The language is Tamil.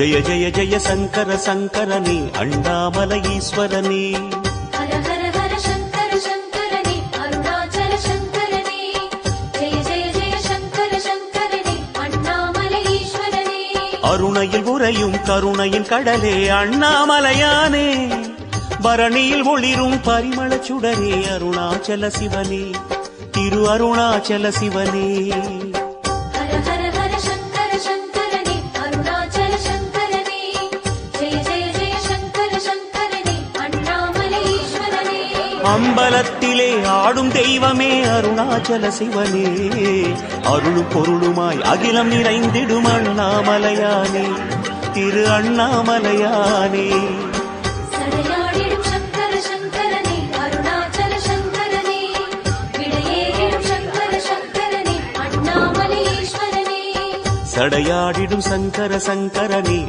ஜய ஜய ஜய சங்கர சங்கரனே அண்ணாமலை ஈஸ்வரனே. ஹர ஹர ஹர சங்கர சங்கரனே அருணாச்சல சங்கரனே. ஜய ஜய ஜய சங்கர சங்கரனே அண்ணாமலை ஈஸ்வரனே. அருணையில் உறையும் கருணையின் கடலே அண்ணாமலையானே. பரணியில் ஒளிரும் பரிமள சுடரே அருணாச்சல சிவனே. திரு அருணாச்சல சிவனே. ஹர ஹர ஹர சங்கர சங்கரனே அருணாச்சல சங்கரனே. ஜய ஜய ஜய சங்கர சங்கரனே அண்ணாமலை ஈஸ்வரனே. அம்பலத்திலே ஆடும் தெய்வமே அருணாச்சல சிவனே. அருளும் பொருளுமாய் அகிலம் நிறைந்திடும் அண்ணாமலையானே. திரு அண்ணாமலையானே. சடையாடிடும் சங்கர சங்கரனே அருணாச்சல சங்கரனே. விடையேறிடும் சங்கர சங்கரனே அண்ணாமலை ஈஸ்வரனே. சடையாடிடும் சங்கர சங்கரனே